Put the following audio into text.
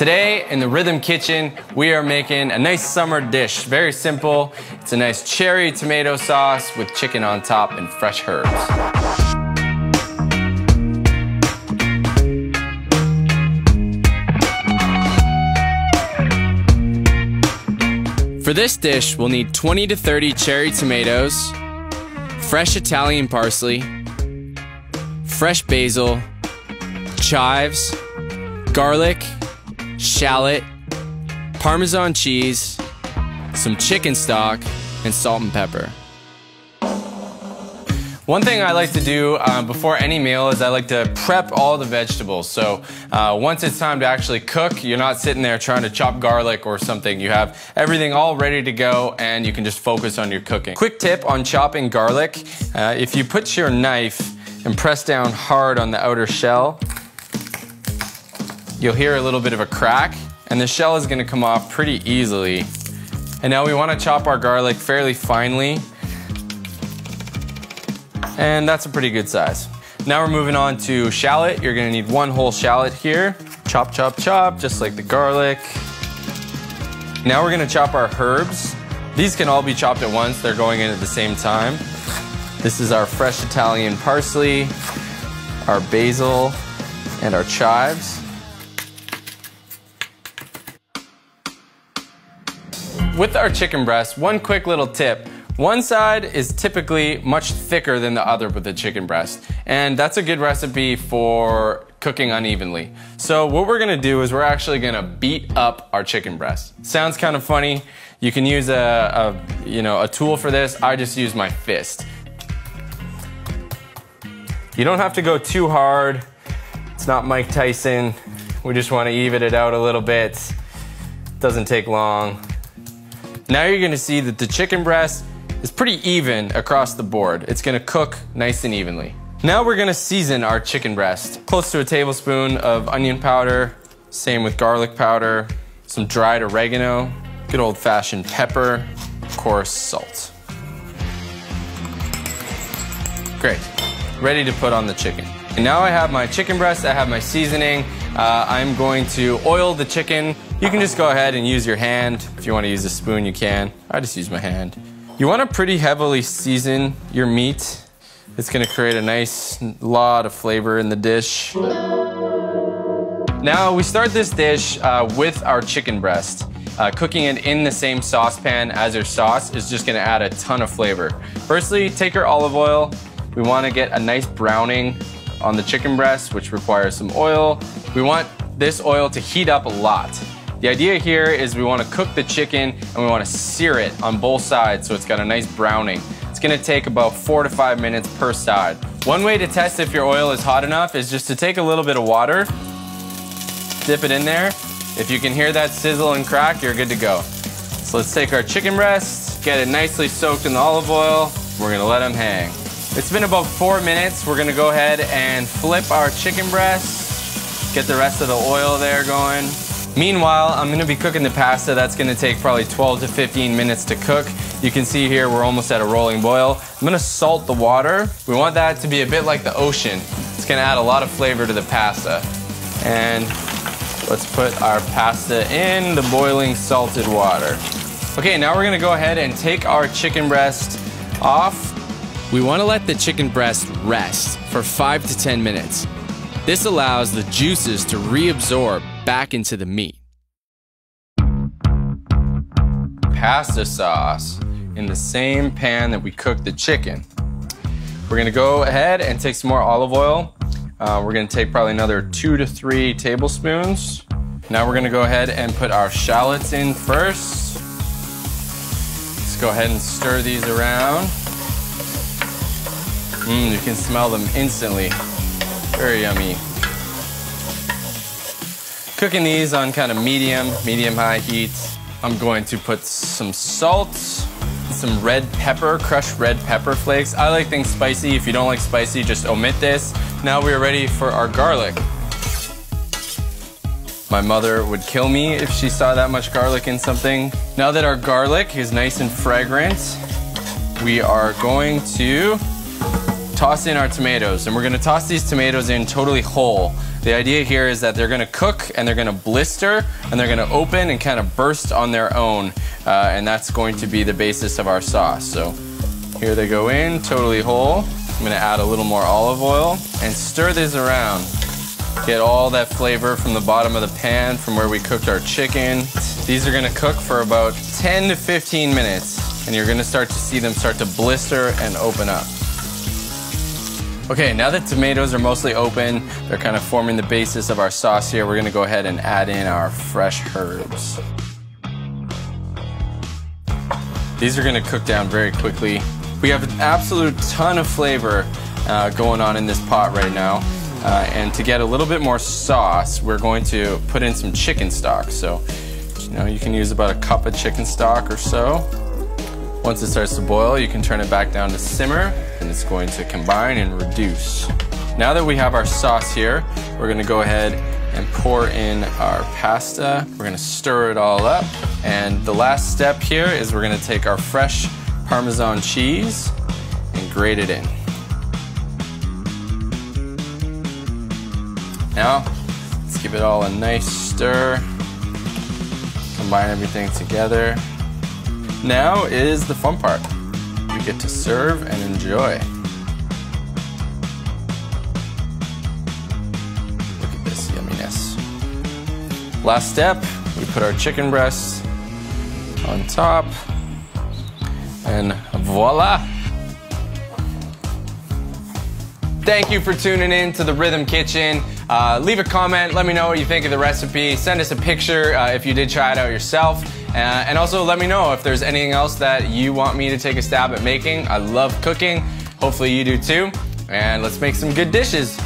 Today in the Rhythm Kitchen, we are making a nice summer dish. Very simple. It's a nice cherry tomato sauce with chicken on top and fresh herbs. For this dish, we'll need 20 to 30 cherry tomatoes, fresh Italian parsley, fresh basil, chives, garlic, shallot, Parmesan cheese, some chicken stock, and salt and pepper. One thing I like to do before any meal is I like to prep all the vegetables. So once it's time to actually cook, you're not sitting there trying to chop garlic or something. You have everything all ready to go and you can just focus on your cooking. Quick tip on chopping garlic. If you put your knife and press down hard on the outer shell, you'll hear a little bit of a crack and the shell is gonna come off pretty easily. And now we wanna chop our garlic fairly finely. And that's a pretty good size. Now we're moving on to shallot. You're gonna need one whole shallot here. Chop, chop, chop, just like the garlic. Now we're gonna chop our herbs. These can all be chopped at once. They're going in at the same time. This is our fresh Italian parsley, our basil, and our chives. With our chicken breast, one quick little tip. One side is typically much thicker than the other with the chicken breast, and that's a good recipe for cooking unevenly. So what we're gonna do is we're actually gonna beat up our chicken breast. Sounds kind of funny. You can use a tool for this. I just use my fist. You don't have to go too hard. It's not Mike Tyson. We just wanna even it out a little bit. Doesn't take long. Now you're gonna see that the chicken breast is pretty even across the board. It's gonna cook nice and evenly. Now we're gonna season our chicken breast. Close to a tablespoon of onion powder, same with garlic powder, some dried oregano, good old-fashioned pepper, of course, salt. Great, ready to put on the chicken. And now I have my chicken breast, I have my seasoning. I'm going to oil the chicken. You can just go ahead and use your hand. If you want to use a spoon, you can. I just use my hand. You want to pretty heavily season your meat. It's going to create a nice lot of flavor in the dish. Now we start this dish with our chicken breast. Cooking it in the same saucepan as your sauce is just going to add a ton of flavor. Firstly, take your olive oil. We want to get a nice browning on the chicken breast, which requires some oil. We want this oil to heat up a lot. The idea here is we want to cook the chicken and we want to sear it on both sides so it's got a nice browning. It's going to take about 4 to 5 minutes per side. One way to test if your oil is hot enough is just to take a little bit of water, dip it in there. If you can hear that sizzle and crack, you're good to go. So let's take our chicken breast, get it nicely soaked in the olive oil. We're going to let them hang. It's been about 4 minutes. We're going to go ahead and flip our chicken breast, get the rest of the oil there going. Meanwhile, I'm gonna be cooking the pasta. That's gonna take probably 12 to 15 minutes to cook. You can see here we're almost at a rolling boil. I'm gonna salt the water. We want that to be a bit like the ocean. It's gonna add a lot of flavor to the pasta. And let's put our pasta in the boiling salted water. Okay, now we're gonna go ahead and take our chicken breast off. We wanna let the chicken breast rest for 5 to 10 minutes. This allows the juices to reabsorb back into the meat. Pasta sauce in the same pan that we cooked the chicken. We're gonna go ahead and take some more olive oil. We're gonna take probably another 2 to 3 tablespoons. Now we're gonna go ahead and put our shallots in first. Let's go ahead and stir these around. You can smell them instantly. Very yummy. Cooking these on kind of medium-high heat. I'm going to put some salt, some red pepper, crushed red pepper flakes. I like things spicy. If you don't like spicy, just omit this. Now we're ready for our garlic. My mother would kill me if she saw that much garlic in something. Now that our garlic is nice and fragrant, we are going to toss in our tomatoes, and we're gonna toss these tomatoes in totally whole. The idea here is that they're gonna cook and they're gonna blister and they're gonna open and kind of burst on their own. And that's going to be the basis of our sauce. So here they go in, totally whole. I'm gonna add a little more olive oil and stir this around. Get all that flavor from the bottom of the pan from where we cooked our chicken. These are gonna cook for about 10 to 15 minutes and you're gonna start to see them start to blister and open up. Okay, now that tomatoes are mostly open, they're kind of forming the basis of our sauce here, we're gonna go ahead and add in our fresh herbs. These are gonna cook down very quickly. We have an absolute ton of flavor going on in this pot right now. And to get a little bit more sauce, we're going to put in some chicken stock. So, you can use about a cup of chicken stock or so. Once it starts to boil, you can turn it back down to simmer, and it's going to combine and reduce. Now that we have our sauce here, we're gonna go ahead and pour in our pasta. We're gonna stir it all up. And the last step here is we're gonna take our fresh Parmesan cheese and grate it in. Now, let's give it all a nice stir. Combine everything together. Now is the fun part. We get to serve and enjoy. Look at this yumminess. Last step, we put our chicken breasts on top, and voila! Thank you for tuning in to The Rhythm Kitchen. Leave a comment, let me know what you think of the recipe. Send us a picture if you did try it out yourself. And also let me know if there's anything else that you want me to take a stab at making. I love cooking. Hopefully you do too. And let's make some good dishes.